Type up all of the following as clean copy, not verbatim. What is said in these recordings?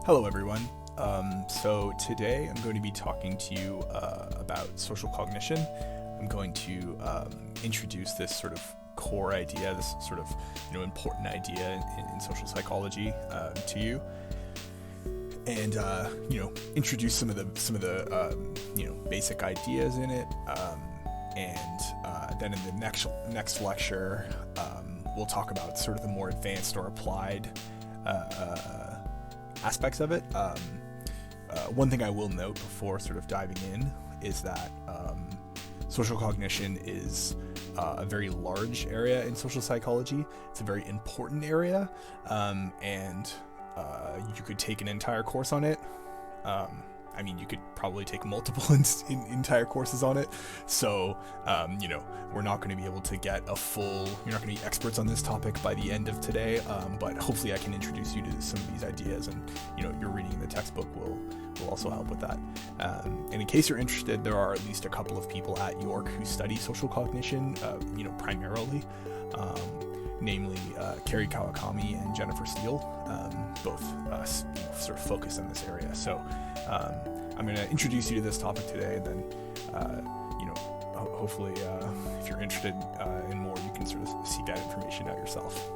Hello, everyone. So today I'm going to be talking to you about social cognition. I'm going to introduce this sort of core idea, this sort of important idea in social psychology to you, and introduce some of the basic ideas in it, and then in the next lecture we'll talk about sort of the more advanced or applied aspects of it. One thing I will note before sort of diving in is that social cognition is a very large area in social psychology. It's a very important area, and you could take an entire course on it. You could probably take multiple entire courses on it. So, we're not going to be able to get you're not going to be experts on this topic by the end of today, but hopefully I can introduce you to some of these ideas, and, your reading in the textbook will also help with that. And in case you're interested, there are at least a couple of people at York who study social cognition, primarily. Namely Kerry Kawakami and Jennifer Steele, both sort of focus on this area. So I'm going to introduce you to this topic today, and then hopefully if you're interested in more, you can sort of seek that information out yourself.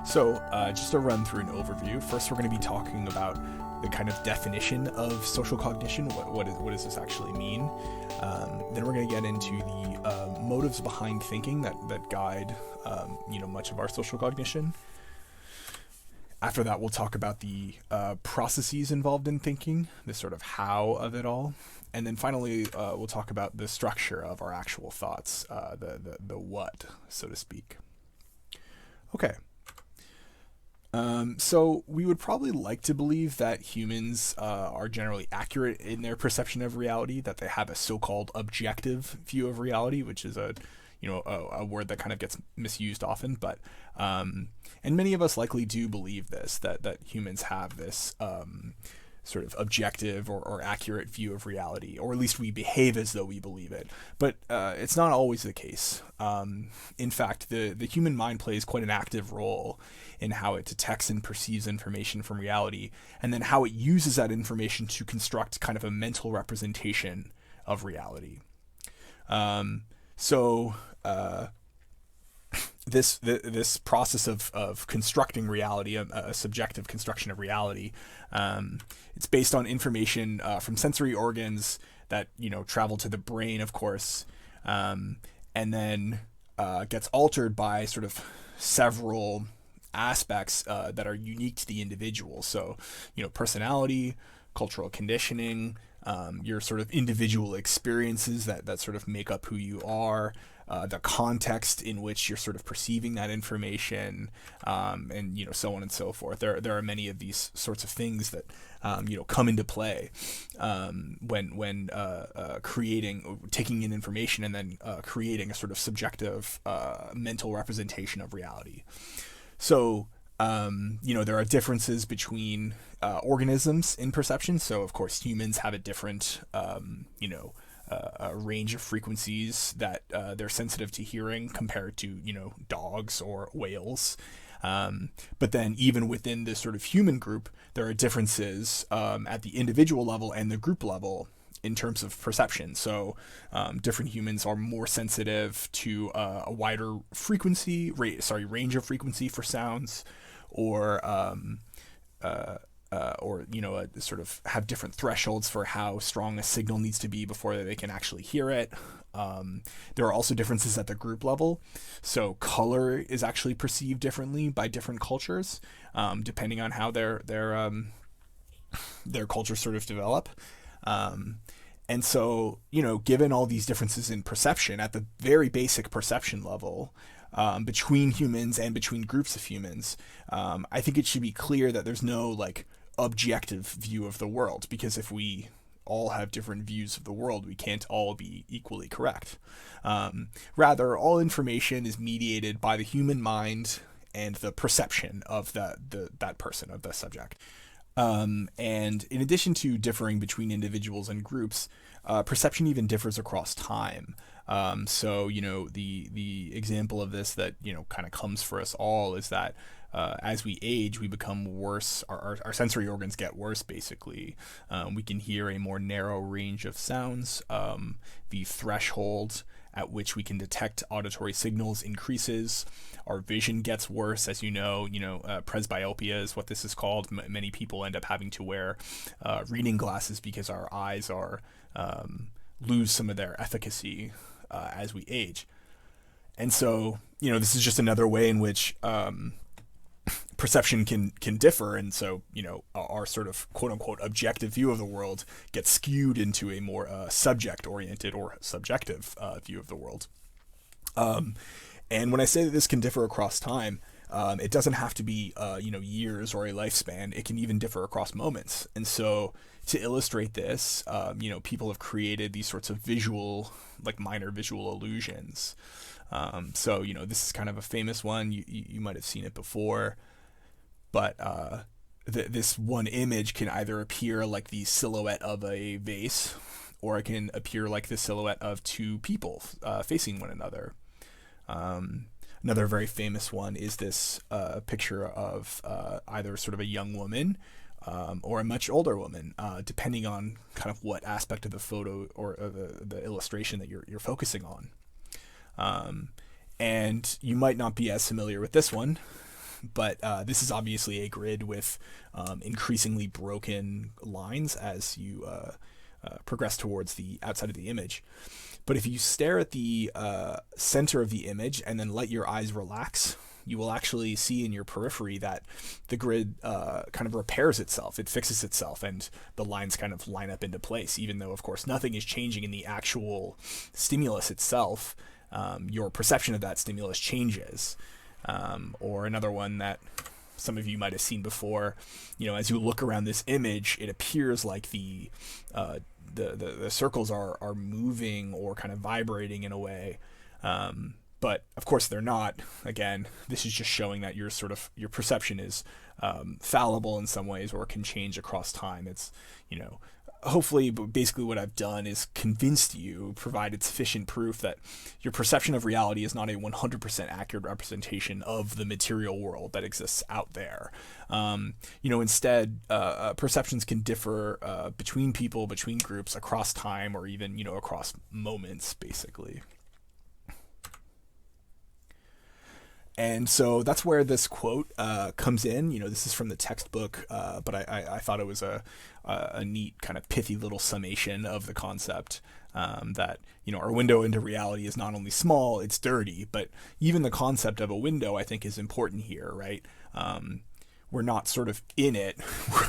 So just to run through an overview, first we're going to be talking about the kind of definition of social cognition. What does this actually mean? Then we're going to get into the motives behind thinking that guide much of our social cognition. After that, we'll talk about the processes involved in thinking, the sort of how of it all. And then finally, we'll talk about the structure of our actual thoughts, the what, so to speak. Okay. So we would probably like to believe that humans are generally accurate in their perception of reality, that they have a so-called objective view of reality, which is a word that kind of gets misused often, but and many of us likely do believe this, that humans have this sort of objective or accurate view of reality, or at least we behave as though we believe it. But it's not always the case. In fact, the human mind plays quite an active role in how it detects and perceives information from reality, and then how it uses that information to construct kind of a mental representation of reality. This process of constructing reality, a subjective construction of reality, it's based on information from sensory organs that travel to the brain, of course, and then gets altered by sort of several aspects that are unique to the individual. So, personality, cultural conditioning, your sort of individual experiences that sort of make up who you are, the context in which you're sort of perceiving that information, and so on and so forth. There are many of these sorts of things that come into play when taking in information and then creating a sort of subjective mental representation of reality. So there are differences between organisms in perception. So of course humans have a different a range of frequencies that they're sensitive to hearing compared to dogs or whales. But then even within this sort of human group, there are differences at the individual level and the group level in terms of perception. So different humans are more sensitive to a wider range of frequency for sounds, or sort of have different thresholds for how strong a signal needs to be before they can actually hear it. There are also differences at the group level. So color is actually perceived differently by different cultures, depending on how their cultures sort of develop. And so, given all these differences in perception at the very basic perception level, between humans and between groups of humans, I think it should be clear that there's no objective view of the world, because if we all have different views of the world, we can't all be equally correct. Rather, all information is mediated by the human mind and the perception of that person, of the subject. And in addition to differing between individuals and groups, perception even differs across time. So, the example of this that, kind of comes for us all is that as we age, we become worse. Our sensory organs get worse, basically. We can hear a more narrow range of sounds. The threshold at which we can detect auditory signals increases. Our vision gets worse, as you know. Presbyopia is what this is called. Many people end up having to wear reading glasses because our eyes are lose some of their efficacy as we age. And so, this is just another way in which perception can differ, and so our sort of quote unquote objective view of the world gets skewed into a more subject oriented or subjective view of the world. And when I say that this can differ across time, it doesn't have to be years or a lifespan. It can even differ across moments. And so to illustrate this, people have created these sorts of visual, like minor visual illusions. So this is kind of a famous one. You might have seen it before. But this one image can either appear like the silhouette of a vase, or it can appear like the silhouette of two people facing one another. Another very famous one is this picture of either sort of a young woman or a much older woman, depending on kind of what aspect of the photo or the illustration that you're focusing on. And you might not be as familiar with this one, but this is obviously a grid with increasingly broken lines as you progress towards the outside of the image. But if you stare at the center of the image and then let your eyes relax, you will actually see in your periphery that the grid kind of repairs itself. It fixes itself, and the lines kind of line up into place, even though, of course, nothing is changing in the actual stimulus itself. Your perception of that stimulus changes. Or another one that some of you might have seen before, as you look around this image, it appears like the circles are moving or kind of vibrating in a way. But of course they're not. Again, this is just showing that your perception is fallible in some ways, or can change across time. It's, hopefully, basically what I've done is convinced you, provided sufficient proof that your perception of reality is not a 100% accurate representation of the material world that exists out there. Instead, perceptions can differ between people, between groups, across time, or even, across moments, basically. And so that's where this quote comes in. This is from the textbook, but I thought it was a neat kind of pithy little summation of the concept that, our window into reality is not only small, it's dirty, but even the concept of a window, I think, is important here, right? We're not sort of in it,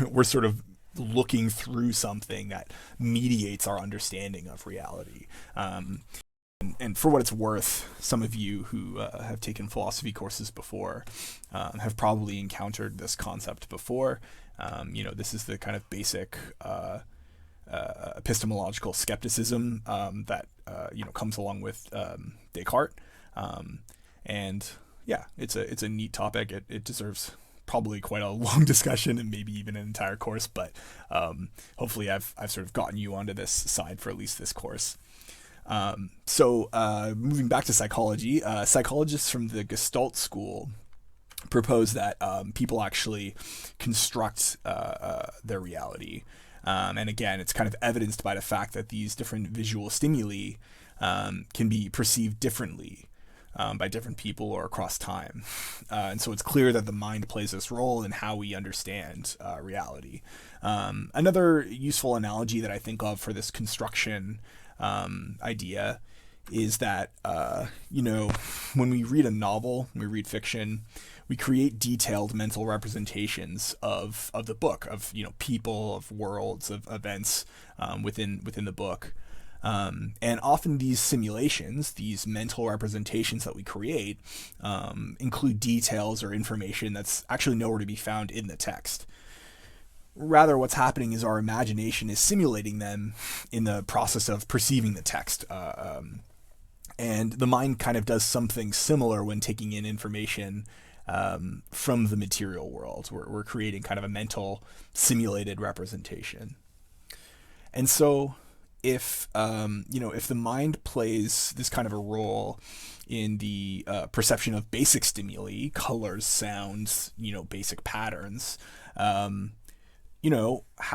we're sort of looking through something that mediates our understanding of reality. And for what it's worth, some of you who have taken philosophy courses before have probably encountered this concept before. This is the kind of basic epistemological skepticism that comes along with Descartes. And yeah, it's a neat topic. It deserves probably quite a long discussion and maybe even an entire course. But hopefully, I've sort of gotten you onto this side for at least this course. So moving back to psychology, psychologists from the Gestalt school propose that people actually construct their reality. And again, it's kind of evidenced by the fact that these different visual stimuli can be perceived differently by different people or across time. And so it's clear that the mind plays this role in how we understand reality. Another useful analogy that I think of for this construction idea is that, when we read a novel, when we read fiction, we create detailed mental representations of the book, of, people, of worlds, of events within the book. And often these simulations, these mental representations that we create, include details or information that's actually nowhere to be found in the text. Rather, what's happening is our imagination is simulating them in the process of perceiving the text. And the mind kind of does something similar when taking in information from the material world. We're creating kind of a mental simulated representation. And so if if the mind plays this kind of a role in the perception of basic stimuli, colors, sounds, basic patterns, how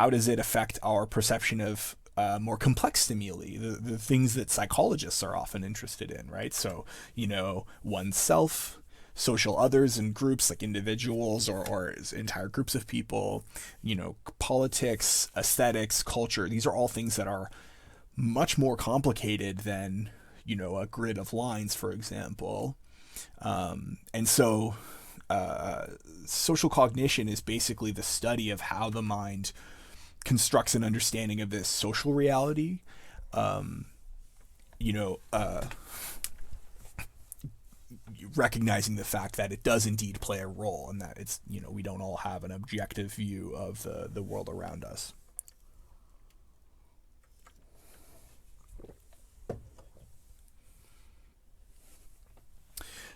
does it affect our perception of more complex stimuli, the things that psychologists are often interested in, right? So, oneself, social others and groups like individuals or entire groups of people, politics, aesthetics, culture. These are all things that are much more complicated than, a grid of lines, for example. And so social cognition is basically the study of how the mind constructs an understanding of this social reality. Recognizing the fact that it does indeed play a role and that it's, we don't all have an objective view of the world around us.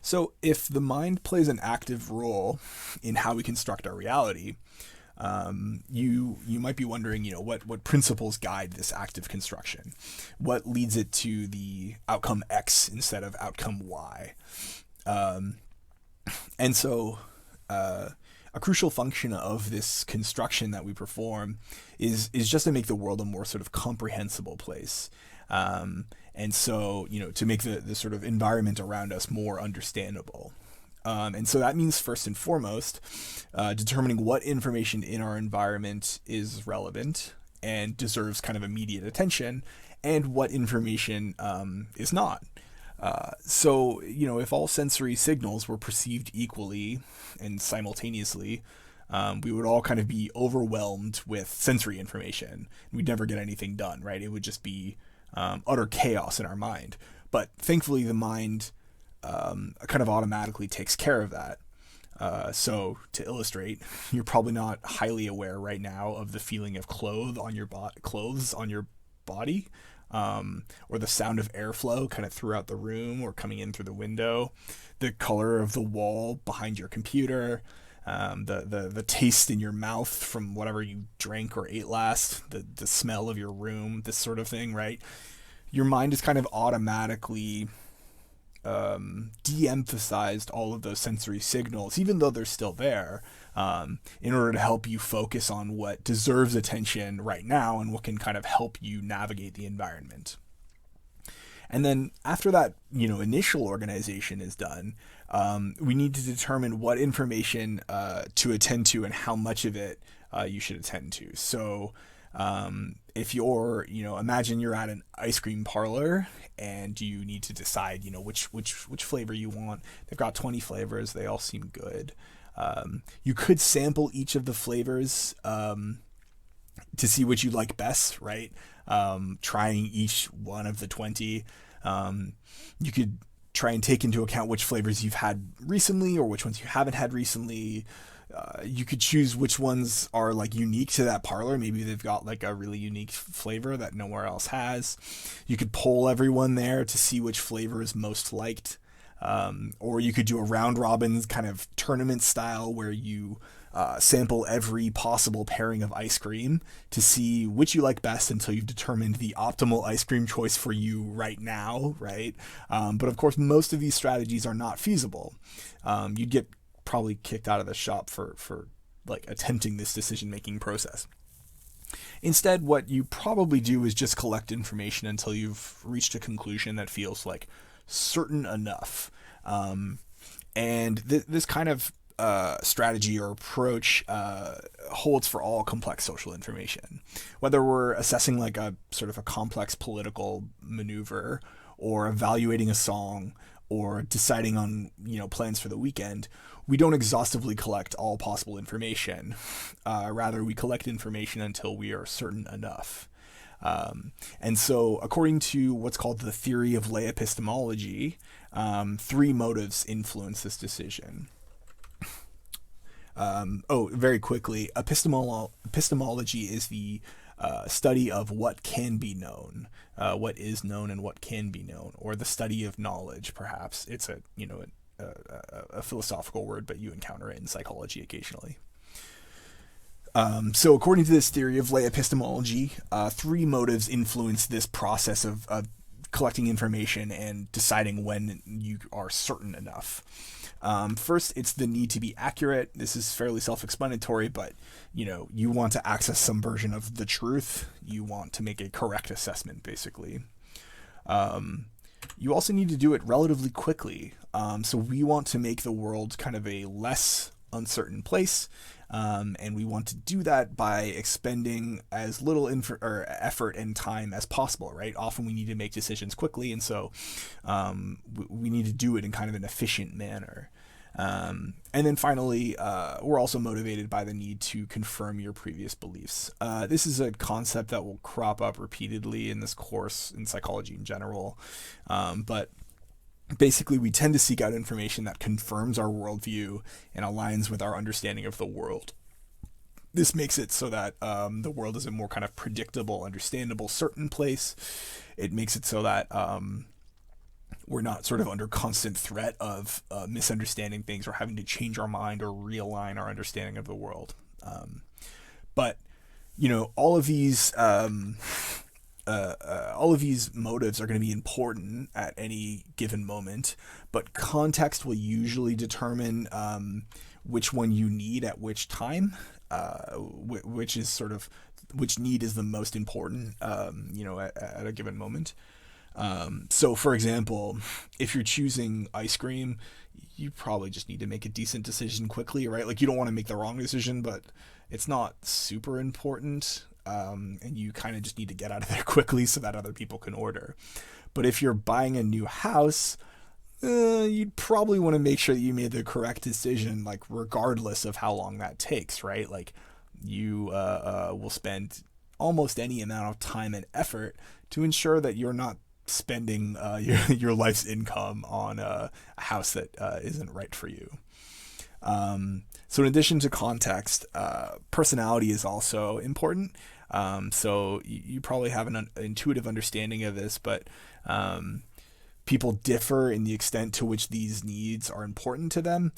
So if the mind plays an active role in how we construct our reality, you might be wondering, what principles guide this active construction? What leads it to the outcome X instead of outcome Y? And so a crucial function of this construction that we perform is just to make the world a more sort of comprehensible place. And so, to make the sort of environment around us more understandable. And so that means first and foremost, determining what information in our environment is relevant and deserves kind of immediate attention and what information is not. So, if all sensory signals were perceived equally and simultaneously, we would all kind of be overwhelmed with sensory information. We'd never get anything done, right? It would just be utter chaos in our mind. But thankfully, the mind kind of automatically takes care of that. So to illustrate, you're probably not highly aware right now of the feeling of clothes on your body, or the sound of airflow kind of throughout the room or coming in through the window, the color of the wall behind your computer, the taste in your mouth from whatever you drank or ate last, the smell of your room, this sort of thing, right? Your mind is kind of automatically de-emphasized all of those sensory signals, even though they're still there, in order to help you focus on what deserves attention right now and what can kind of help you navigate the environment. And then after that, initial organization is done, we need to determine what information to attend to and how much of it you should attend to. So if you're, imagine you're at an ice cream parlor and you need to decide, which flavor you want. They've got 20 flavors. They all seem good. You could sample each of the flavors to see which you like best, right? Trying each one of the 20. You could try and take into account which flavors you've had recently or which ones you haven't had recently. You could choose which ones are like unique to that parlor. Maybe they've got like a really unique flavor that nowhere else has. You could poll everyone there to see which flavor is most liked. Or you could do a round robin kind of tournament style where you sample every possible pairing of ice cream to see which you like best until you've determined the optimal ice cream choice for you right now, right? But of course, most of these strategies are not feasible. You'd get probably kicked out of the shop for like attempting this decision-making process. Instead, what you probably do is just collect information until you've reached a conclusion that feels like certain enough. And this kind of strategy or approach holds for all complex social information. Whether we're assessing like a sort of a complex political maneuver or evaluating a song or deciding on, plans for the weekend, we don't exhaustively collect all possible information. Rather, we collect information until we are certain enough. And so, according to what's called the theory of lay epistemology, 3 motives influence this decision. Very quickly, epistemology is the study of what can be known, what is known and what can be known, or the study of knowledge, perhaps. It's a philosophical word, but you encounter it in psychology occasionally. So according to this theory of lay epistemology, three motives influence this process of collecting information and deciding when you are certain enough. First, it's the need to be accurate. This is fairly self-explanatory, but you want to access some version of the truth. You want to make a correct assessment, basically. You also need to do it relatively quickly. So we want to make the world kind of a less uncertain place, and we want to do that by expending as little effort and time as possible, right? Often we need to make decisions quickly, and so we need to do it in kind of an efficient manner. And then finally, we're also motivated by the need to confirm your previous beliefs. This is a concept that will crop up repeatedly in this course in psychology in general, but basically, we tend to seek out information that confirms our worldview and aligns with our understanding of the world. This makes it so that the world is a more kind of predictable, understandable, certain place. It makes it so that we're not sort of under constant threat of misunderstanding things or having to change our mind or realign our understanding of the world. But all of these motives are going to be important at any given moment, but context will usually determine which one you need at which time, which need is the most important, at a given moment. So, for example, if you're choosing ice cream, you probably just need to make a decent decision quickly, right? Like, you don't want to make the wrong decision, but it's not super important. And you kind of just need to get out of there quickly so that other people can order. But if you're buying a new house, you'd probably want to make sure that you made the correct decision, like regardless of how long that takes, right? Like you will spend almost any amount of time and effort to ensure that you're not spending your life's income on a house that isn't right for you. So in addition to context, personality is also important. So you probably have an intuitive understanding of this, but people differ in the extent to which these needs are important to them.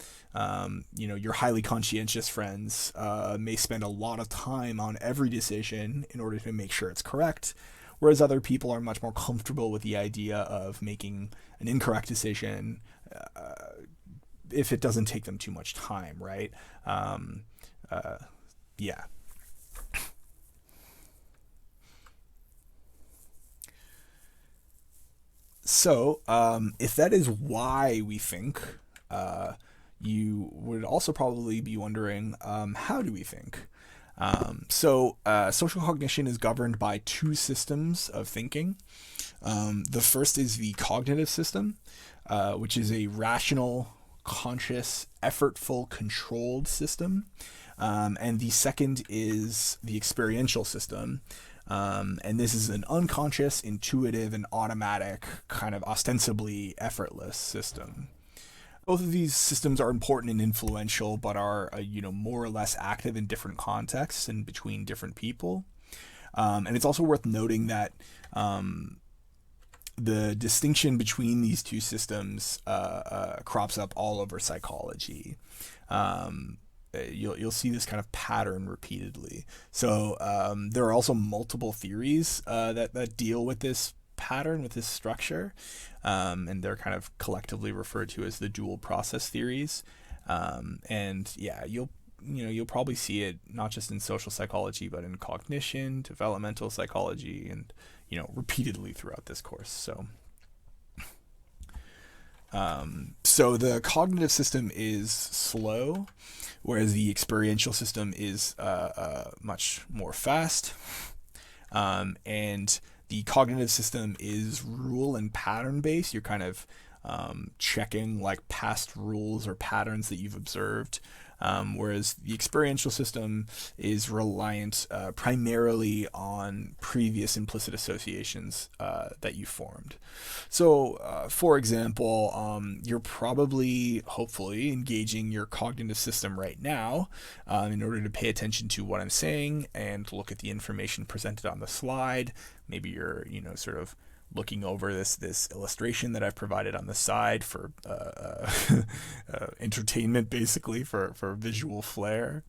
Your highly conscientious friends may spend a lot of time on every decision in order to make sure it's correct, whereas other people are much more comfortable with the idea of making an incorrect decision if it doesn't take them too much time, right? Yeah. So, if that is why we think, you would also probably be wondering, how do we think? Social cognition is governed by two systems of thinking. The first is the cognitive system, which is a rational, conscious, effortful, controlled system. And the second is the experiential system. And this is an unconscious, intuitive, and automatic, kind of ostensibly effortless system. Both of these systems are important and influential, but are more or less active in different contexts and between different people. And it's also worth noting that the distinction between these two systems crops up all over psychology. You'll see this kind of pattern repeatedly. So there are also multiple theories that deal with this pattern, with this structure, and they're kind of collectively referred to as the dual process theories. You'll probably see it not just in social psychology, but in cognition, developmental psychology, and repeatedly throughout this course. So the cognitive system is slow, whereas the experiential system is much more fast. And the cognitive system is rule and pattern based. You're kind of checking like past rules or patterns that you've observed. Whereas the experiential system is reliant primarily on previous implicit associations that you formed. So, for example, you're probably, hopefully, engaging your cognitive system right now in order to pay attention to what I'm saying and look at the information presented on the slide. Maybe you're, sort of looking over this illustration that I've provided on the side for entertainment, basically for visual flair.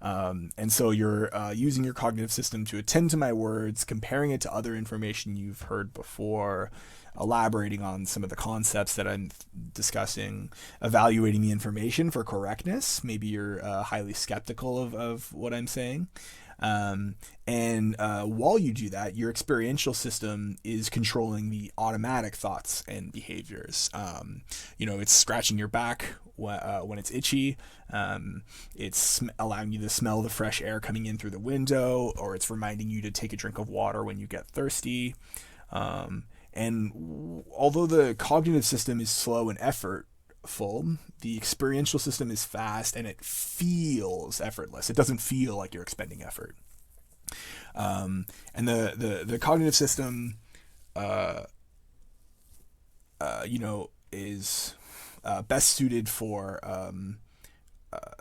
And so you're using your cognitive system to attend to my words, comparing it to other information you've heard before, elaborating on some of the concepts that I'm discussing, evaluating the information for correctness. Maybe you're highly skeptical of what I'm saying. And while you do that, your experiential system is controlling the automatic thoughts and behaviors. It's scratching your back when it's itchy. It's allowing you to smell the fresh air coming in through the window, or it's reminding you to take a drink of water when you get thirsty. And although the cognitive system is slow and effortful, the experiential system is fast and it feels effortless. It doesn't feel like you're expending effort. And the cognitive system, is best suited for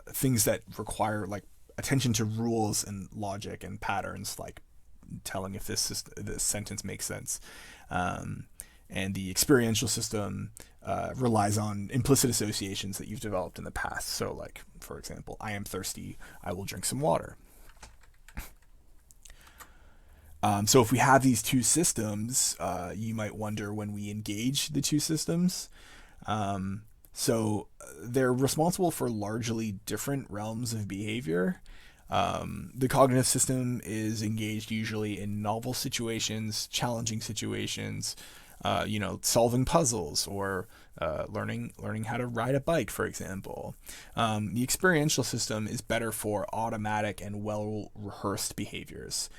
things that require like attention to rules and logic and patterns, like telling if this sentence makes sense. And the experiential system relies on implicit associations that you've developed in the past. So, like, for example, I am thirsty, I will drink some water. So if we have these two systems, you might wonder when we engage the two systems. So they're responsible for largely different realms of behavior. The cognitive system is engaged usually in novel situations, challenging situations, solving puzzles, or learning how to ride a bike, for example. The experiential system is better for automatic and well-rehearsed behaviors.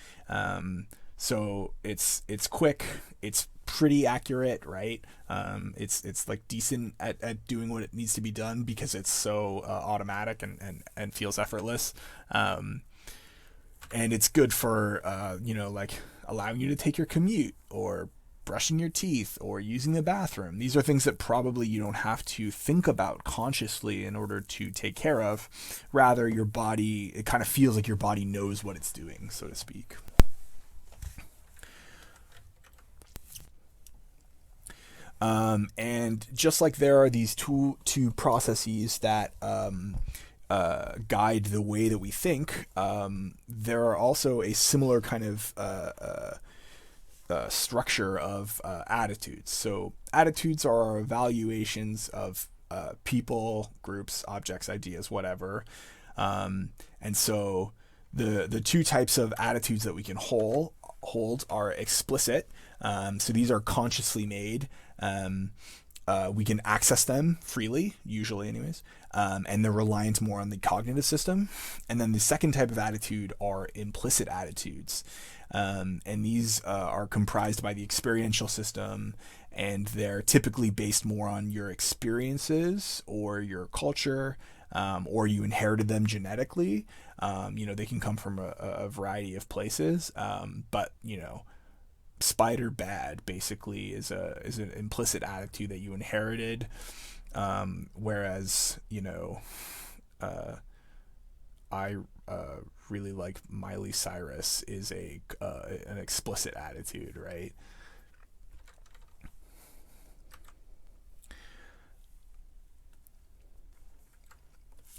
So it's quick, it's pretty accurate, right? It's like decent at doing what it needs to be done because it's so automatic and feels effortless. And it's good for, like allowing you to take your commute, or brushing your teeth, or using the bathroom. These are things that probably you don't have to think about consciously in order to take care of. Rather, your body, it kind of feels like your body knows what it's doing, so to speak. And just like there are these two processes that guide the way that we think, there are also a similar kind of structure of attitudes. So attitudes are our evaluations of people, groups, objects, ideas, whatever. And so the two types of attitudes that we can hold are explicit. So these are consciously made. We can access them freely, usually anyways, and they're reliant more on the cognitive system. And then the second type of attitude are implicit attitudes. And these are comprised by the experiential system, and they're typically based more on your experiences or your culture, or you inherited them genetically. They can come from a variety of places, but spider bad basically is an implicit attitude that you inherited, whereas I really like Miley Cyrus is an explicit attitude, right?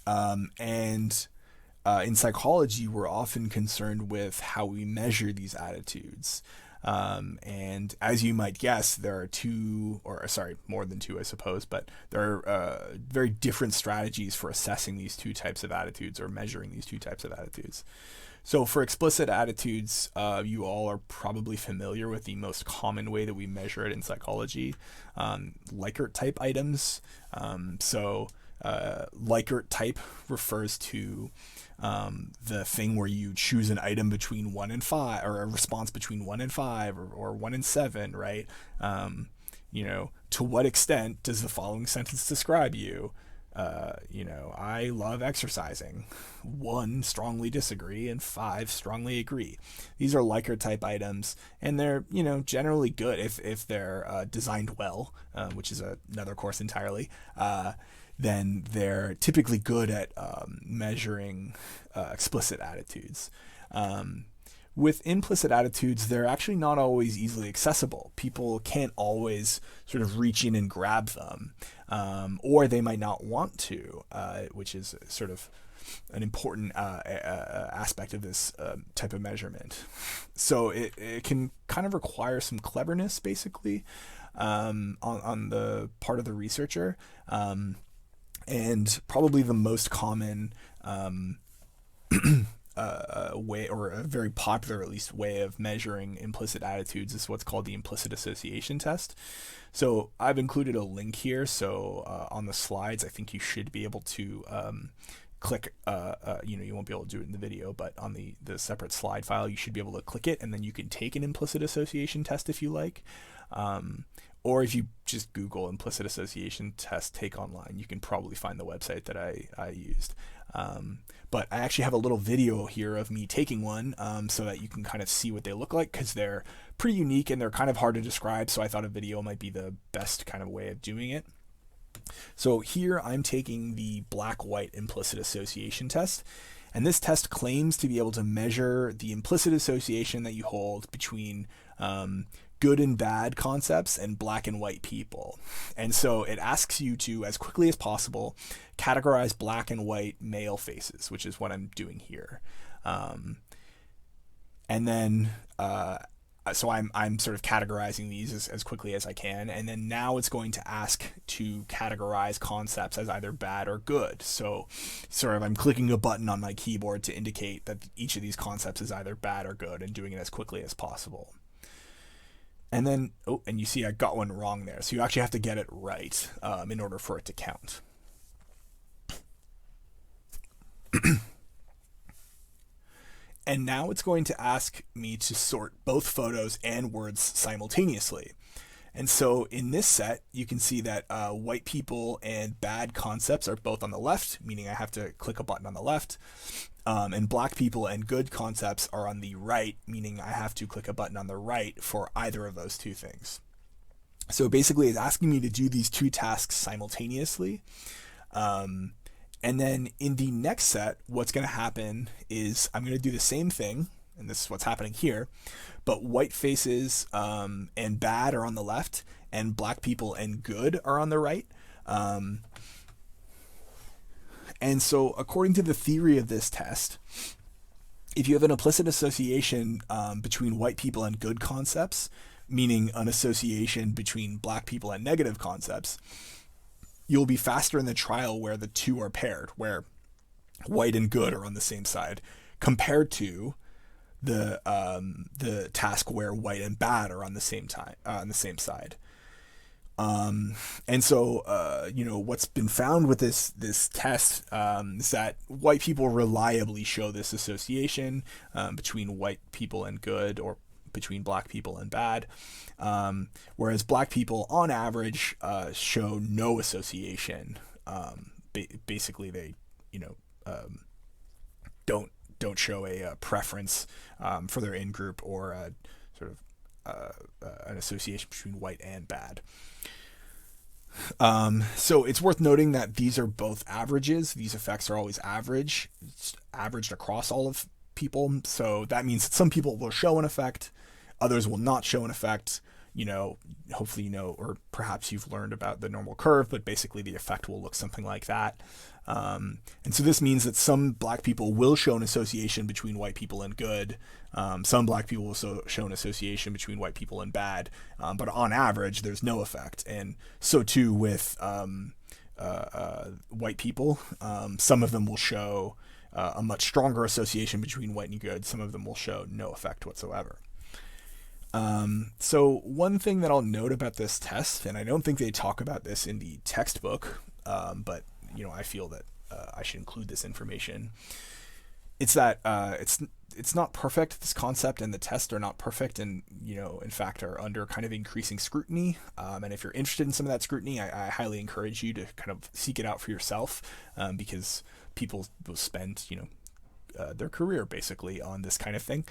And in psychology, we're often concerned with how we measure these attitudes. And as you might guess, there are more than two, I suppose, but there are very different strategies for assessing these two types of attitudes or measuring these two types of attitudes. So for explicit attitudes, you all are probably familiar with the most common way that we measure it in psychology, Likert type items. Likert type refers to the thing where you choose an item between 1 and 5, or a response between 1 and 5, or 1 and 7, right? To what extent does the following sentence describe you? I love exercising. 1, strongly disagree, and 5, strongly agree. These are Likert type items, and they're, generally good if they're designed well, which is another course entirely. Then they're typically good at measuring explicit attitudes. with implicit attitudes, they're actually not always easily accessible. People can't always sort of reach in and grab them, or they might not want to, which is sort of an important aspect of this type of measurement. So it can kind of require some cleverness, basically, on the part of the researcher, and probably the most common way, or a very popular at least way of measuring implicit attitudes, is what's called the implicit association test. So I've included a link here. So on the slides, I think you should be able to click, you won't be able to do it in the video, but on the separate slide file, you should be able to click it, and then you can take an implicit association test if you like. Or if you just Google implicit association test take online, you can probably find the website that I used. But I actually have a little video here of me taking one, so that you can kind of see what they look like, because they're pretty unique and they're kind of hard to describe. So I thought a video might be the best kind of way of doing it. So here I'm taking the black-white implicit association test. And this test claims to be able to measure the implicit association that you hold between good and bad concepts and black and white people. And so it asks you to, as quickly as possible, categorize black and white male faces, which is what I'm doing here. And then, so I'm sort of categorizing these as quickly as I can. And then now it's going to ask to categorize concepts as either bad or good. So sort of I'm clicking a button on my keyboard to indicate that each of these concepts is either bad or good, and doing it as quickly as possible. And then, and you see I got one wrong there. So you actually have to get it right in order for it to count. And now it's going to ask me to sort both photos and words simultaneously. And so in this set, you can see that white people and bad concepts are both on the left, meaning I have to click a button on the left. And black people and good concepts are on the right, meaning I have to click a button on the right for either of those two things. So basically it's asking me to do these two tasks simultaneously. And then in the next set, what's going to happen is I'm going to do the same thing, and this is what's happening here, but white faces and bad are on the left, and black people and good are on the right. And so according to the theory of this test, if you have an implicit association between white people and good concepts, meaning an association between black people and negative concepts, you'll be faster in the trial where the two are paired, where white and good are on the same side, compared to the task where white and bad are on the same side. And so, what's been found with this test is that white people reliably show this association between white people and good, or between black people and bad, whereas black people, on average, show no association. Basically, they, don't show a preference for their in-group, or a sort of an association between white and bad. So it's worth noting that these are both averages. These effects are always averaged across all of people. So that means that some people will show an effect, others will not show an effect. Hopefully or perhaps you've learned about the normal curve, but basically the effect will look something like that. And so this means that some black people will show an association between white people and good. Some black people will show an association between white people and bad. But on average, there's no effect. And so too with white people. Some of them will show a much stronger association between white and good. Some of them will show no effect whatsoever. So one thing that I'll note about this test, and I don't think they talk about this in the textbook, but I feel that I should include this information. It's that it's not perfect. This concept and the test are not perfect, and in fact are under kind of increasing scrutiny. And if you're interested in some of that scrutiny, I highly encourage you to kind of seek it out for yourself, because people will spend their career basically on this kind of thing.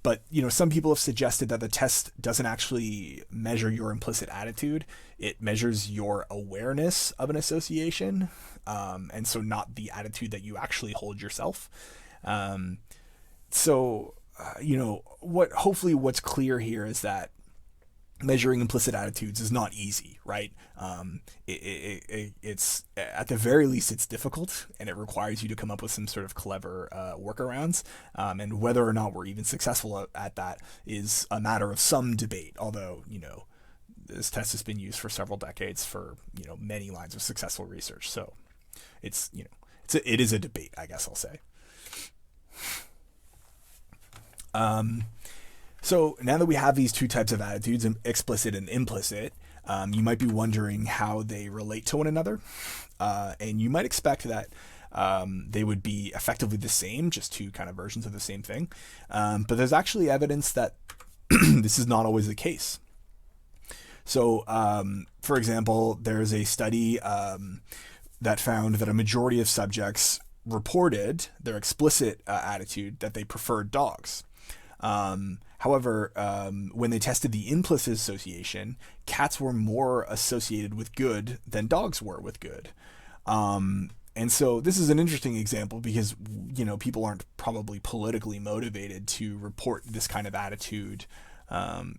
But, some people have suggested that the test doesn't actually measure your implicit attitude. It measures your awareness of an association, and so not the attitude that you actually hold yourself. So what's clear here is that measuring implicit attitudes is not easy, right? It's at the very least it's difficult, and it requires you to come up with some sort of clever workarounds. And whether or not we're even successful at that is a matter of some debate. Although this test has been used for several decades for many lines of successful research, so it is a debate, I guess I'll say. So now that we have these two types of attitudes, explicit and implicit, you might be wondering how they relate to one another. And you might expect that they would be effectively the same, just two kind of versions of the same thing. But there's actually evidence that this is not always the case. So, for example, there's a study that found that a majority of subjects reported their explicit attitude that they preferred dogs. However, when they tested the implicit association, cats were more associated with good than dogs were with good. And so this is an interesting example because, people aren't probably politically motivated to report this kind of attitude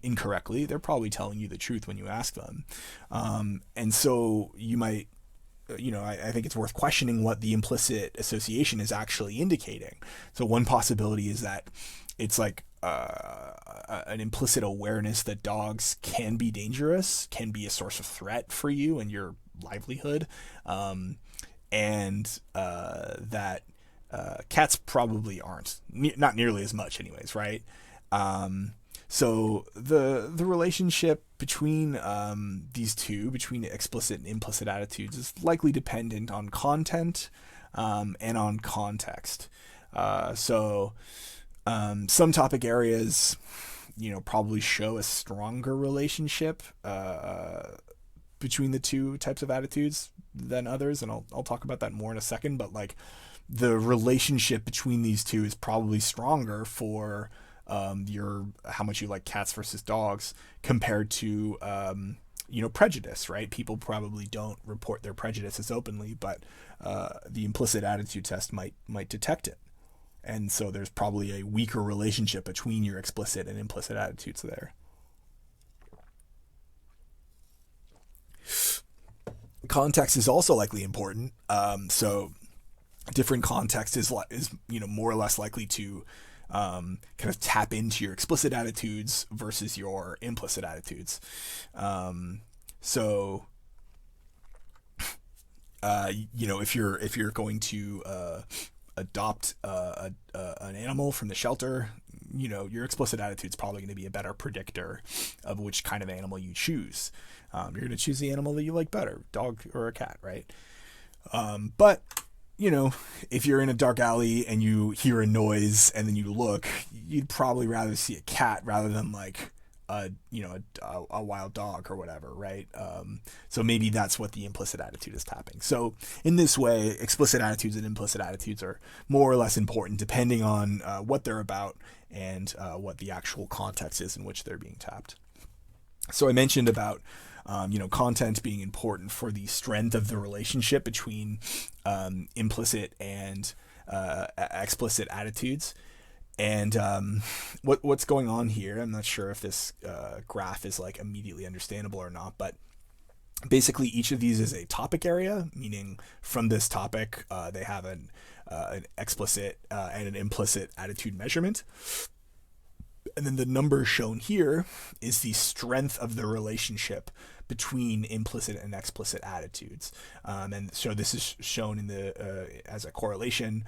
incorrectly. They're probably telling you the truth when you ask them. And so you might, I think it's worth questioning what the implicit association is actually indicating. So one possibility is that it's like an implicit awareness that dogs can be dangerous, can be a source of threat for you and your livelihood, and that cats probably aren't, not nearly as much anyways, right? So the relationship between these two, between explicit and implicit attitudes, is likely dependent on content and on context. Some topic areas, probably show a stronger relationship between the two types of attitudes than others, and I'll talk about that more in a second. But like, the relationship between these two is probably stronger for how much you like cats versus dogs compared to prejudice, right? People probably don't report their prejudices openly, but the implicit attitude test might detect it. And so there's probably a weaker relationship between your explicit and implicit attitudes there. Context is also likely important. So different context is more or less likely to kind of tap into your explicit attitudes versus your implicit attitudes. If you're going to adopt an animal from the shelter, your explicit attitude is probably going to be a better predictor of which kind of animal you choose. You're going to choose the animal that you like better, dog or a cat, right? But if you're in a dark alley and you hear a noise and then you look, you'd probably rather see a cat rather than like a wild dog or whatever, right? So maybe that's what the implicit attitude is tapping. So in this way, explicit attitudes and implicit attitudes are more or less important depending on what they're about and what the actual context is in which they're being tapped. So I mentioned about content being important for the strength of the relationship between implicit and explicit attitudes. And what's going on here, I'm not sure if this graph is like immediately understandable or not, but basically each of these is a topic area, meaning from this topic they have an explicit and an implicit attitude measurement. And then the number shown here is the strength of the relationship between implicit and explicit attitudes. And so this is shown in as a correlation.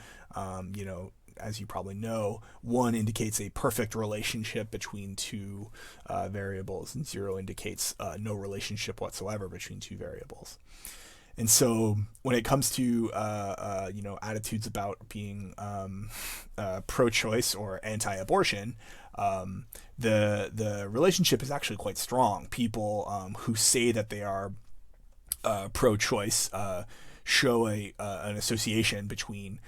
As you probably know, 1 indicates a perfect relationship between two variables, and 0 indicates no relationship whatsoever between two variables. And so when it comes to attitudes about being pro-choice or anti-abortion, the relationship is actually quite strong. People who say that they are pro-choice show an association between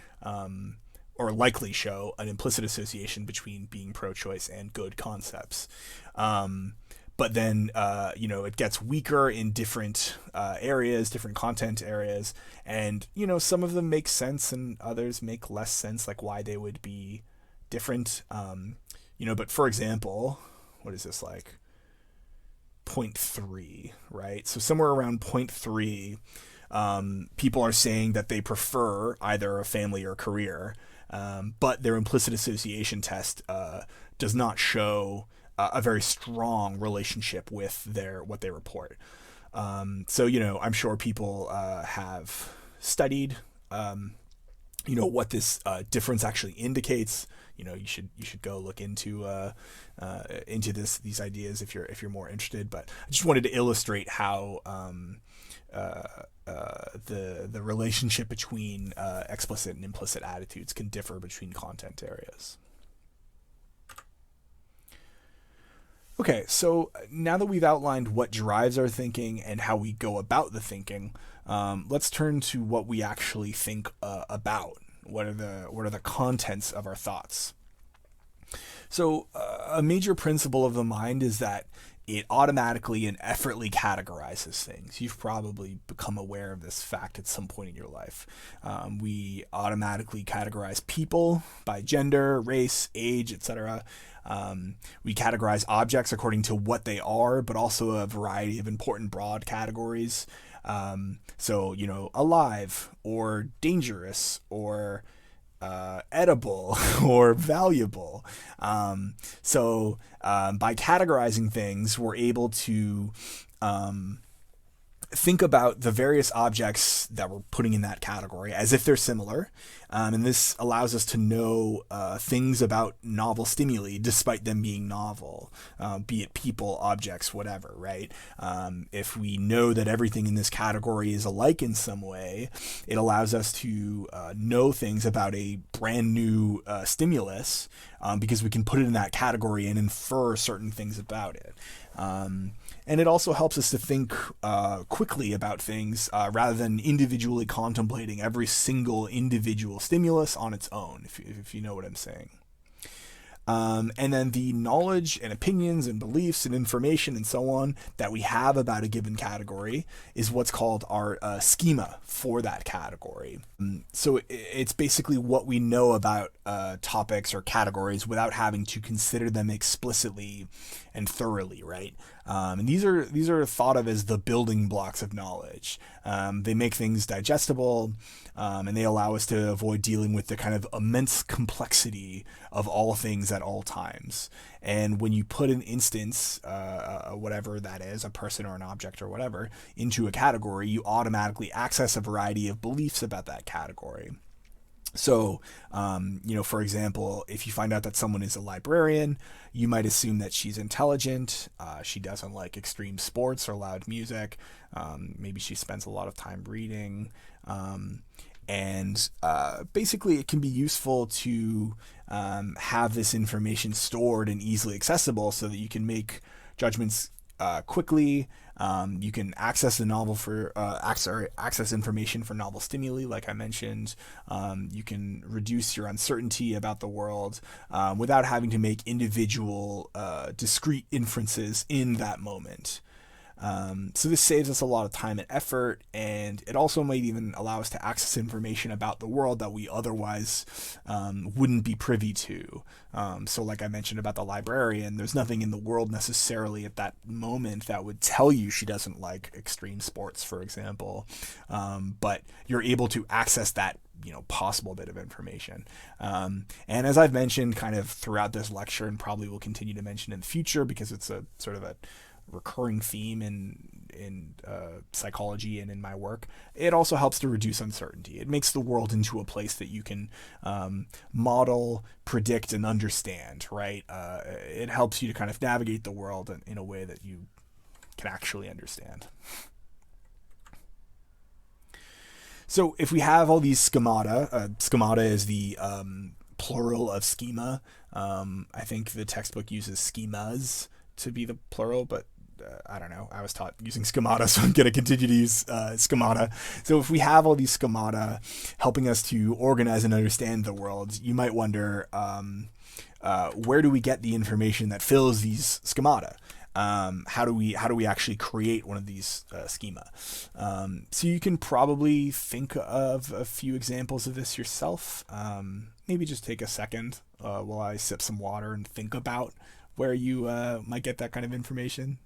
or likely show an implicit association between being pro-choice and good concepts. But then, it gets weaker in different areas, different content areas. And, some of them make sense and others make less sense, like why they would be different. But for example, what is this like? 0.3, right? So somewhere around 0.3, people are saying that they prefer either a family or career, but their implicit association test does not show a very strong relationship with what they report. So I'm sure people have studied what this difference actually indicates. You should go look into these ideas if you're more interested. But I just wanted to illustrate how the relationship between explicit and implicit attitudes can differ between content areas. Okay, so now that we've outlined what drives our thinking and how we go about the thinking, let's turn to what we actually think about. What are the contents of our thoughts? So a major principle of the mind is that it automatically and effortlessly categorizes things. You've probably become aware of this fact at some point in your life. We automatically categorize people by gender, race, age, etc. We categorize objects according to what they are, but also a variety of important broad categories. So, alive or dangerous or edible or valuable. So by categorizing things, we're able to think about the various objects that we're putting in that category as if they're similar. And this allows us to know things about novel stimuli despite them being novel, be it people, objects, whatever, right? If we know that everything in this category is alike in some way, it allows us to know things about a brand new stimulus because we can put it in that category and infer certain things about it. And it also helps us to think quickly about things rather than individually contemplating every single individual stimulus on its own, if you know what I'm saying. And then the knowledge and opinions and beliefs and information and so on that we have about a given category is what's called our schema for that category. So it's basically what we know about topics or categories without having to consider them explicitly and thoroughly, right? And these are thought of as the building blocks of knowledge. They make things digestible, and they allow us to avoid dealing with the kind of immense complexity of all things at all times. And when you put an instance, whatever that is, a person or an object or whatever, into a category, you automatically access a variety of beliefs about that category. So, for example, if you find out that someone is a librarian, you might assume that she's intelligent, she doesn't like extreme sports or loud music, maybe she spends a lot of time reading, and basically it can be useful to have this information stored and easily accessible so that you can make judgments quickly. You can access the novel for access information for novel stimuli, like I mentioned. You can reduce your uncertainty about the world without having to make individual discrete inferences in that moment. So this saves us a lot of time and effort, and it also might even allow us to access information about the world that we otherwise wouldn't be privy to. So like I mentioned about the librarian, there's nothing in the world necessarily at that moment that would tell you she doesn't like extreme sports, for example. But you're able to access that possible bit of information. And as I've mentioned kind of throughout this lecture, and probably will continue to mention in the future because it's a sort of a recurring theme in psychology and in my work, it also helps to reduce uncertainty. It makes the world into a place that you can model, predict, and understand, right? It helps you to kind of navigate the world in a way that you can actually understand. So if we have all these schemata, schemata is the plural of schema. I think the textbook uses schemas to be the plural, but I don't know. I was taught using schemata, so I'm going to continue to use schemata. So if we have all these schemata helping us to organize and understand the world, you might wonder, where do we get the information that fills these schemata? how do we actually create one of these schema? So you can probably think of a few examples of this yourself. Maybe just take a second while I sip some water and think about where you might get that kind of information.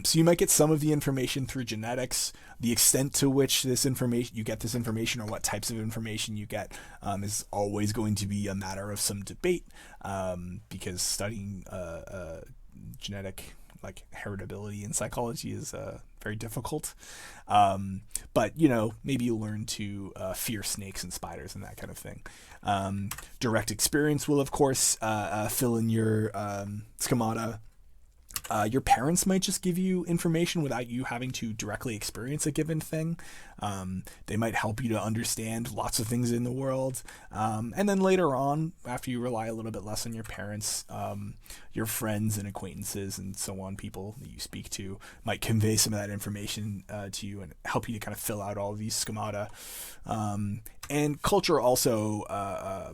So you might get some of the information through genetics. The extent to which this information you get this information, or what types of information you get, is always going to be a matter of some debate, because studying genetic like heritability in psychology is very difficult. But maybe you learn to fear snakes and spiders and that kind of thing. Direct experience will, of course, fill in your schemata. Your parents might just give you information without you having to directly experience a given thing. They might help you to understand lots of things in the world. And then later on, after you rely a little bit less on your parents, your friends and acquaintances and so on, people that you speak to, might convey some of that information to you and help you to kind of fill out all of these schemata. And culture also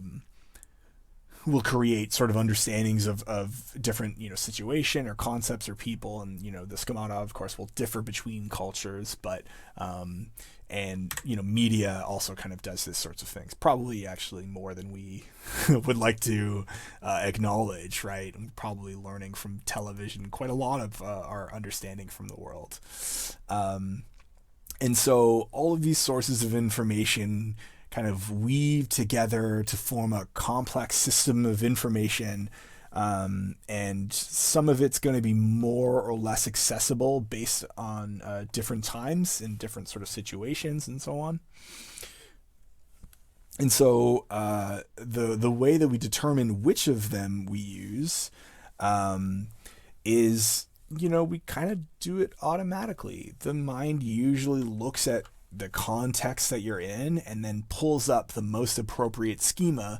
will create sort of understandings of different, situation or concepts or people. And, the schemata, of course, will differ between cultures, but, media also kind of does this sorts of things, probably actually more than we would like to acknowledge, right? And probably learning from television quite a lot of our understanding from the world. And so all of these sources of information kind of weave together to form a complex system of information, and some of it's going to be more or less accessible based on different times and different sort of situations and so on. And so the way that we determine which of them we use is, we kind of do it automatically. The mind usually looks at the context that you're in and then pulls up the most appropriate schema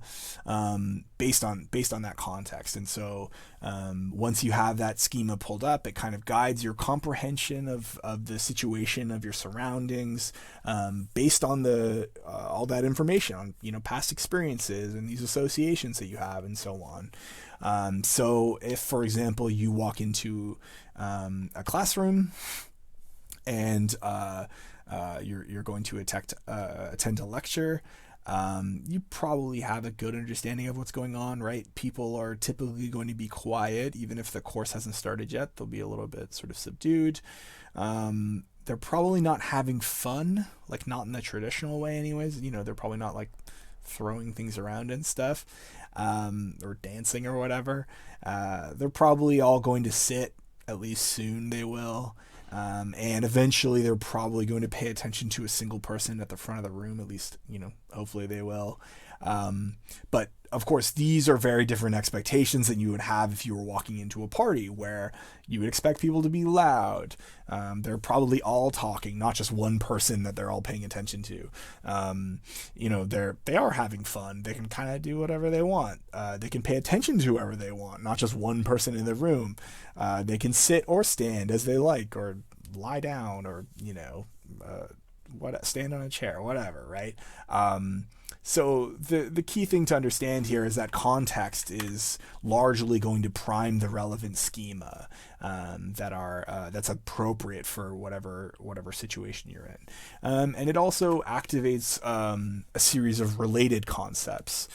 based on that context. And so once you have that schema pulled up, it kind of guides your comprehension of the situation, of your surroundings, based on the all that information on past experiences and these associations that you have and so on. So if, for example, you walk into a classroom and you're going to attend a lecture, you probably have a good understanding of what's going on, right? People are typically going to be quiet, even if the course hasn't started yet. They'll be a little bit sort of subdued. They're probably not having fun, like not in the traditional way anyways. They're probably not like throwing things around and stuff, or dancing or whatever. They're probably all going to sit, at least soon they will. And eventually they're probably going to pay attention to a single person at the front of the room, at least, hopefully they will. But of course, these are very different expectations than you would have if you were walking into a party where you would expect people to be loud. They're probably all talking, not just one person that they're all paying attention to. They are having fun. They can kind of do whatever they want. They can pay attention to whoever they want, not just one person in the room. They can sit or stand as they like, or lie down, or stand on a chair, whatever, right? So the key thing to understand here is that context is largely going to prime the relevant schema that's appropriate for whatever situation you're in, and it also activates a series of related concepts.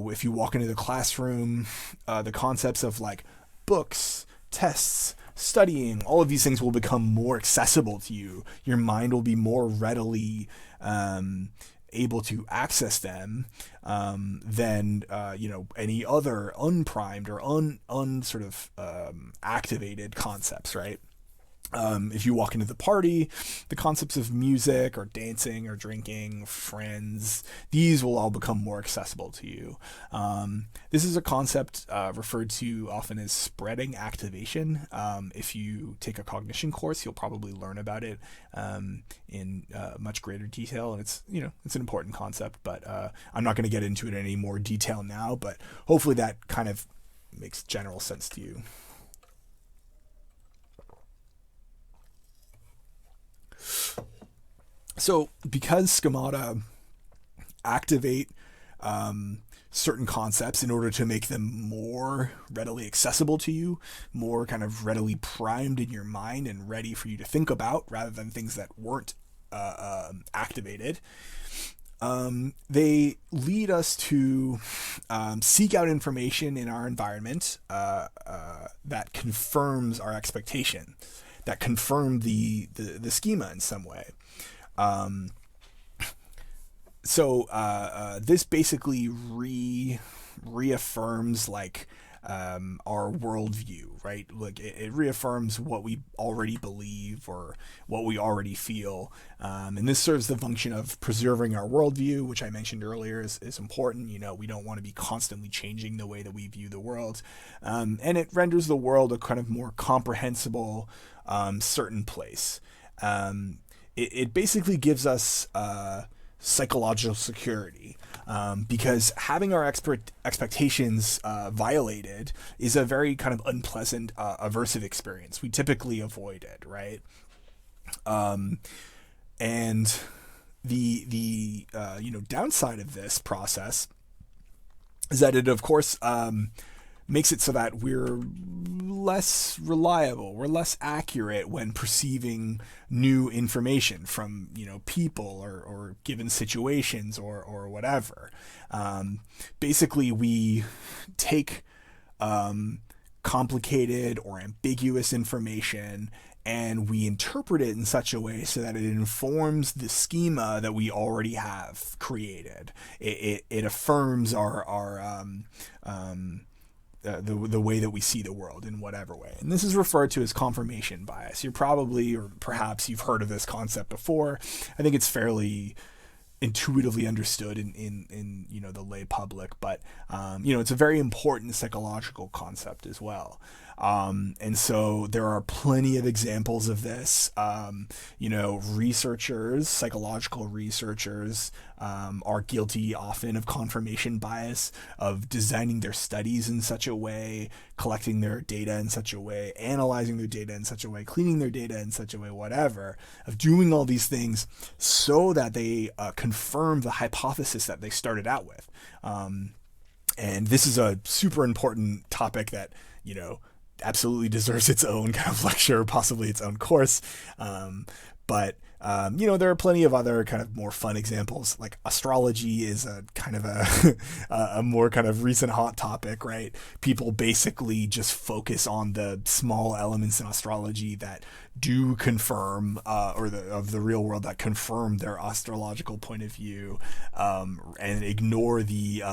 If you walk into the classroom, the concepts of like books, tests, studying, all of these things will become more accessible to you. Your mind will be more readily able to access them than any other unprimed or sort of activated concepts, right? If you walk into the party, the concepts of music or dancing or drinking, friends, these will all become more accessible to you. This is a concept referred to often as spreading activation. If you take a cognition course, you'll probably learn about it in much greater detail, and it's an important concept, but I'm not going to get into it in any more detail now, but hopefully that kind of makes general sense to you. So because schemata activate certain concepts in order to make them more readily accessible to you, more kind of readily primed in your mind and ready for you to think about, rather than things that weren't activated, they lead us to seek out information in our environment that confirms our expectation, that confirm the schema in some way. So this basically reaffirms like our worldview, right? Like it reaffirms what we already believe or what we already feel, and this serves the function of preserving our worldview, which I mentioned earlier is important. You know, we don't want to be constantly changing the way that we view the world, and it renders the world a kind of more comprehensible, certain place. It basically gives us psychological security, because having our expectations violated is a very kind of unpleasant, aversive experience. We typically avoid it, right? And the downside of this process is that it, of course, makes it so that we're less reliable, we're less accurate when perceiving new information from, people or given situations or whatever. Basically, we take complicated or ambiguous information and we interpret it in such a way so that it informs the schema that we already have created. It affirms the way that we see the world in whatever way. And this is referred to as confirmation bias. You're probably, or perhaps you've heard of this concept before. I think it's fairly intuitively understood in the lay public, but it's a very important psychological concept as well. And so there are plenty of examples of this. Researchers, psychological researchers, are guilty often of confirmation bias, of designing their studies in such a way, collecting their data in such a way, analyzing their data in such a way, cleaning their data in such a way, whatever, of doing all these things so that they confirm the hypothesis that they started out with. And this is a super important topic that, absolutely deserves its own kind of lecture, possibly its own course. But there are plenty of other kind of more fun examples. Like astrology is a kind of a more kind of recent hot topic, right? People basically just focus on the small elements in astrology that do confirm, of the real world that confirm their astrological point of view, and ignore the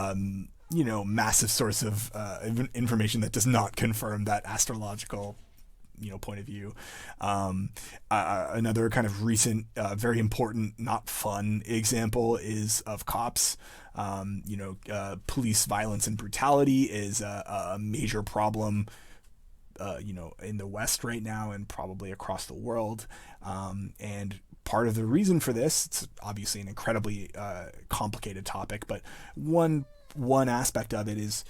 massive source of information that does not confirm that astrological point of view. Another kind of recent, very important, not fun example is of cops. Police violence and brutality is a major problem, in the West right now and probably across the world. And part of the reason for this, it's obviously an incredibly complicated topic, but one aspect of it is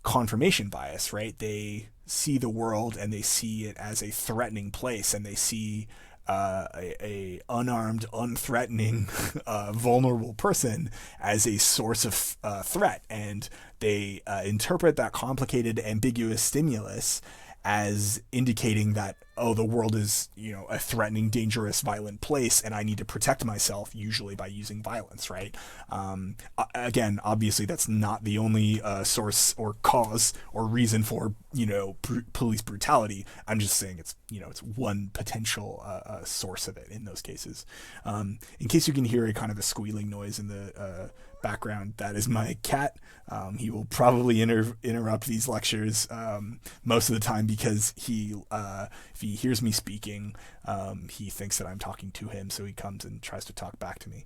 confirmation bias, right? They see the world and they see it as a threatening place, and they see a unarmed, unthreatening, vulnerable person as a source of threat, and they interpret that complicated, ambiguous stimulus as indicating that, the world is, a threatening, dangerous, violent place, and I need to protect myself, usually by using violence, right? Again, obviously that's not the only source or cause or reason for, police brutality. I'm just saying it's one potential source of it in those cases. In case you can hear a kind of a squealing noise in the background, that is my cat. He will probably interrupt these lectures most of the time because if he hears me speaking, he thinks that I'm talking to him, so he comes and tries to talk back to me.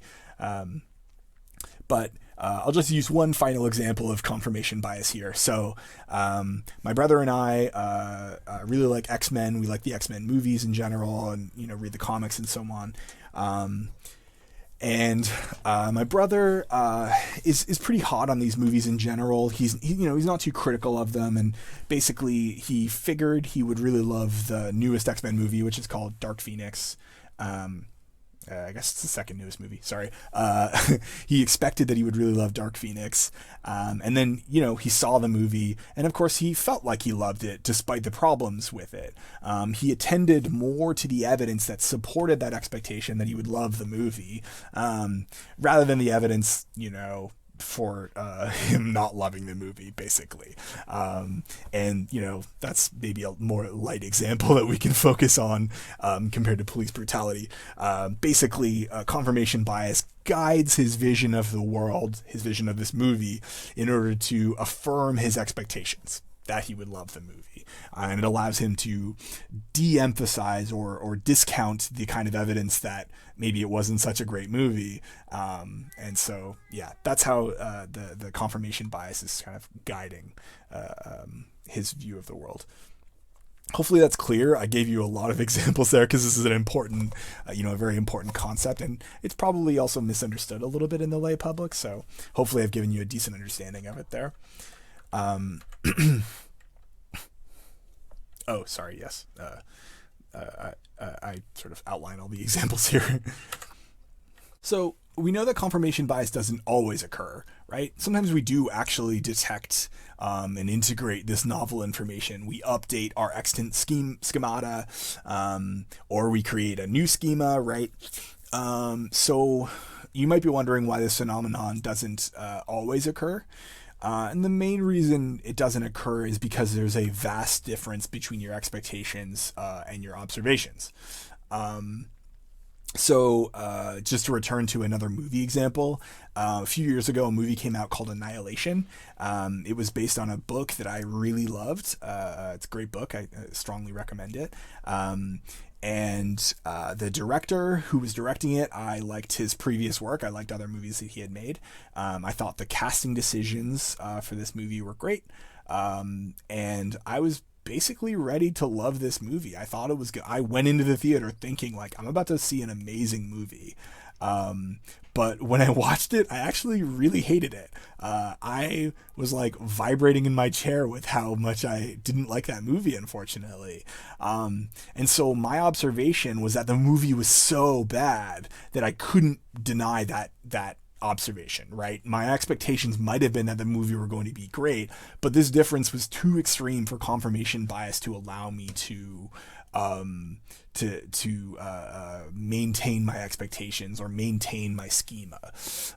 But I'll just use one final example of confirmation bias here. So my brother and I really like X-Men. We like the X-Men movies in general, and read the comics and so on. And my brother is pretty hot on these movies in general. He's not too critical of them, and basically he figured he would really love the newest X-Men movie, which is called Dark Phoenix. I guess it's the second newest movie. Sorry. He expected that he would really love Dark Phoenix. And then, he saw the movie, and of course he felt like he loved it despite the problems with it. He attended more to the evidence that supported that expectation that he would love the movie, rather than the evidence, for him not loving the movie, basically. And that's maybe a more light example that we can focus on compared to police brutality. Basically, confirmation bias guides his vision of the world, his vision of this movie, in order to affirm his expectations that he would love the movie. And it allows him to de-emphasize or discount the kind of evidence that maybe it wasn't such a great movie. And so, that's how the confirmation bias is kind of guiding his view of the world. Hopefully that's clear. I gave you a lot of examples there because this is an important, a very important concept, and it's probably also misunderstood a little bit in the lay public. So hopefully I've given you a decent understanding of it there. Oh, sorry. Yes. I sort of outline all the examples here. So we know that confirmation bias doesn't always occur, right? Sometimes we do actually detect and integrate this novel information. We update our extant schemata, or we create a new schema, right? So you might be wondering why this phenomenon doesn't always occur. And the main reason it doesn't occur is because there's a vast difference between your expectations and your observations. So just to return to another movie example, a few years ago, a movie came out called Annihilation. It was based on a book that I really loved. It's a great book. I strongly recommend it. And the director who was directing it, I liked his previous work. I liked other movies that he had made. I thought the casting decisions for this movie were great. And I was basically ready to love this movie. I thought it was good. I went into the theater thinking like, I'm about to see an amazing movie. But when I watched it, I actually really hated it. I was like vibrating in my chair with how much I didn't like that movie, unfortunately. And so my observation was that the movie was so bad that I couldn't deny that observation, right? My expectations might have been that the movie were going to be great, but this difference was too extreme for confirmation bias to allow me to maintain my expectations or maintain my schema.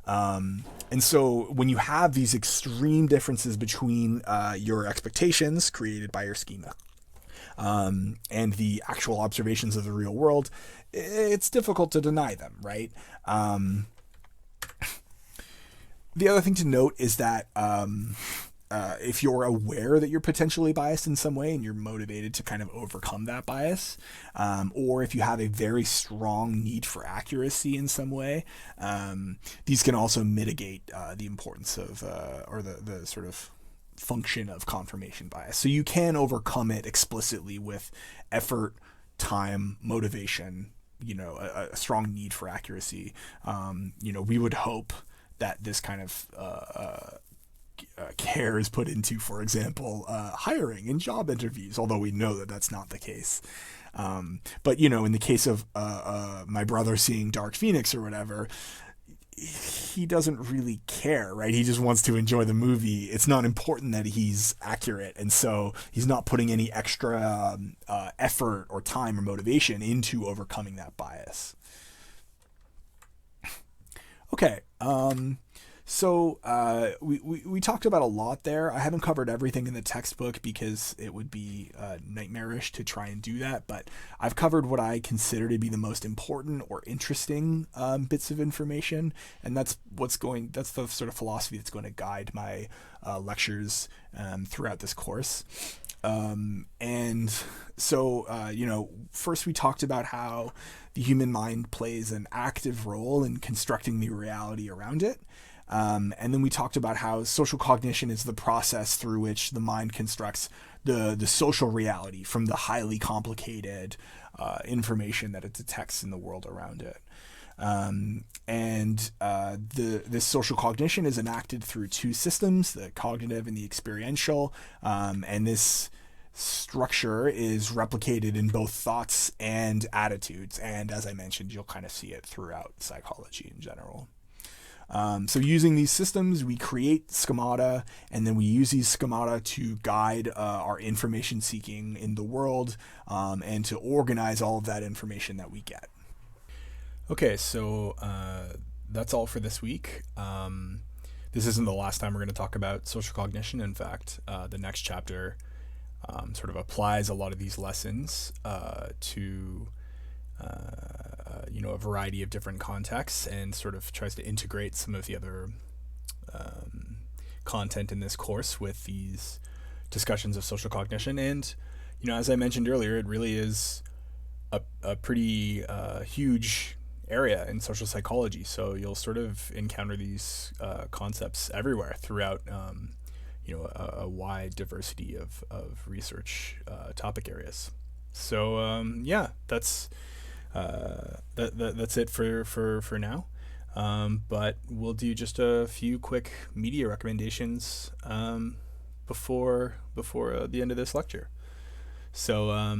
And so when you have these extreme differences between your expectations created by your schema and the actual observations of the real world, it's difficult to deny them, right? The other thing to note is that if you're aware that you're potentially biased in some way and you're motivated to kind of overcome that bias, or if you have a very strong need for accuracy in some way, these can also mitigate the importance of or the sort of function of confirmation bias. So you can overcome it explicitly with effort, time, motivation, a strong need for accuracy. We would hope that this kind of care is put into, for example, hiring and job interviews, although we know that that's not the case. But, in the case of my brother seeing Dark Phoenix or whatever, he doesn't really care, right? He just wants to enjoy the movie. It's not important that he's accurate, and so he's not putting any extra effort or time or motivation into overcoming that bias. Okay, so we talked about a lot there. I haven't covered everything in the textbook because it would be nightmarish to try and do that, but I've covered what I consider to be the most important or interesting bits of information, and that's the sort of philosophy that's going to guide my lectures throughout this course. And so, first we talked about how the human mind plays an active role in constructing the reality around it. And then we talked about how social cognition is the process through which the mind constructs the social reality from the highly complicated information that it detects in the world around it. This social cognition is enacted through two systems, the cognitive and the experiential. And this structure is replicated in both thoughts and attitudes. And as I mentioned, you'll kind of see it throughout psychology in general. So using these systems, we create schemata, and then we use these schemata to guide our information seeking in the world, and to organize all of that information that we get. Okay, so that's all for this week. This isn't the last time we're going to talk about social cognition. In fact, the next chapter sort of applies a lot of these lessons to a variety of different contexts, and sort of tries to integrate some of the other content in this course with these discussions of social cognition. And, as I mentioned earlier, it really is a pretty huge area in social psychology. So you'll sort of encounter these concepts everywhere throughout, a wide diversity of research topic areas. So that's it for now. But we'll do just a few quick media recommendations before the end of this lecture. So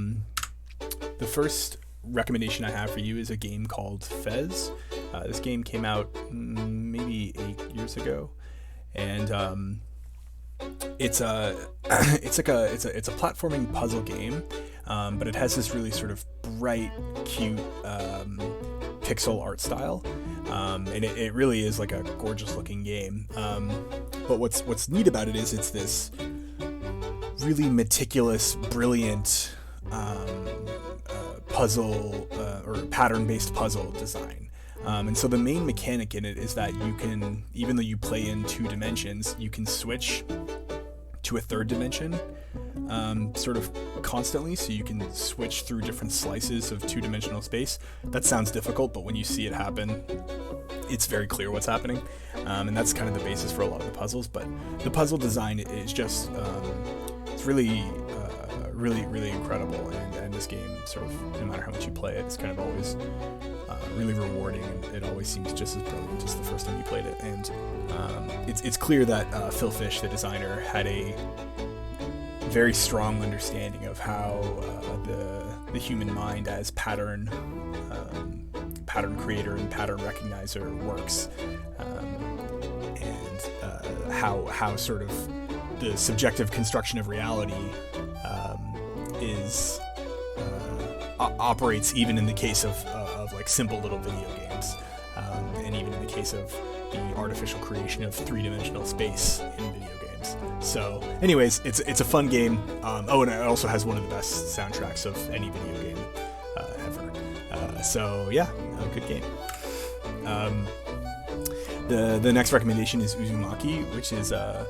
the first recommendation I have for you is a game called Fez. This game came out maybe 8 years ago, and it's a platforming puzzle game. But it has this really sort of bright, cute pixel art style, and it really is like a gorgeous looking game. But what's neat about it is it's this really meticulous, brilliant puzzle or pattern-based puzzle design. And so the main mechanic in it is that you can, even though you play in 2 dimensions, you can switch to a 3rd dimension sort of constantly, so you can switch through different slices of 2-dimensional space. That sounds difficult, but when you see it happen, it's very clear what's happening, and that's kind of the basis for a lot of the puzzles. But the puzzle design is just it's really incredible, and this game, sort of, no matter how much you play it, it's kind of always really rewarding, and it always seems just as brilliant as the first time you played it. And it's clear that Phil Fish, the designer, had a very strong understanding of how the human mind as pattern creator and pattern recognizer works, and how sort of the subjective construction of reality operates even in the case of like simple little video games, and even in the case of the artificial creation of 3-dimensional space in video games. So anyways, it's a fun game. And it also has one of the best soundtracks of any video game ever. So yeah, a good game. The next recommendation is Uzumaki, which is a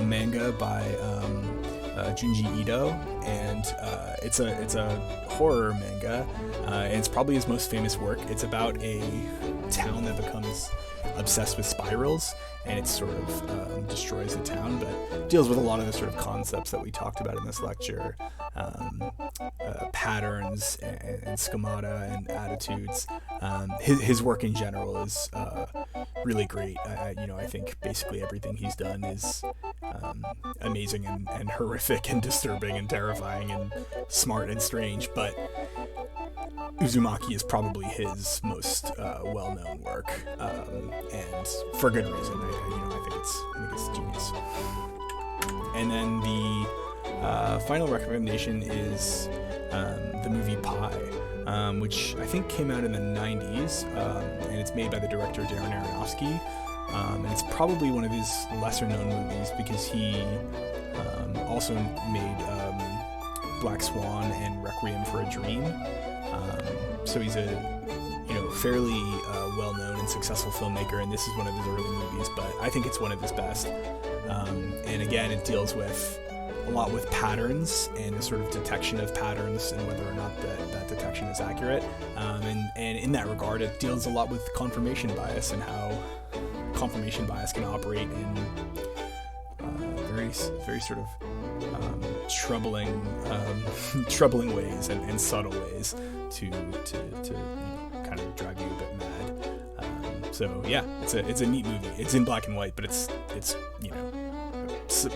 manga by Junji Ito, and it's a horror manga, and it's probably his most famous work. It's about a town that becomes obsessed with spirals, and it sort of destroys the town, but deals with a lot of the sort of concepts that we talked about in this lecture, patterns and schemata and attitudes. His work in general is really great. I think basically everything he's done is amazing and horrific and disturbing and terrifying and smart and strange, but Uzumaki is probably his most well-known work, and for good reason. I think it's genius. And then the final recommendation is the movie Pi, which I think came out in the 90s, and it's made by the director Darren Aronofsky, and it's probably one of his lesser-known movies because he also made Black Swan and Requiem for a Dream. So he's a fairly well-known and successful filmmaker, and this is one of his early movies, but I think it's one of his best. And again, it deals with a lot with patterns and the sort of detection of patterns and whether or not that detection is accurate. And in that regard, it deals a lot with confirmation bias and how confirmation bias can operate in very sort of troubling ways and subtle ways to kind of drive you a bit mad. So yeah, it's a neat movie. It's in black and white, but it's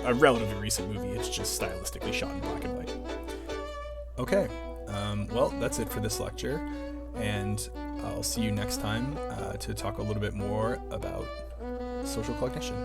a relatively recent movie. It's just stylistically shot in black and white. Okay, well, that's it for this lecture, and I'll see you next time to talk a little bit more about social cognition.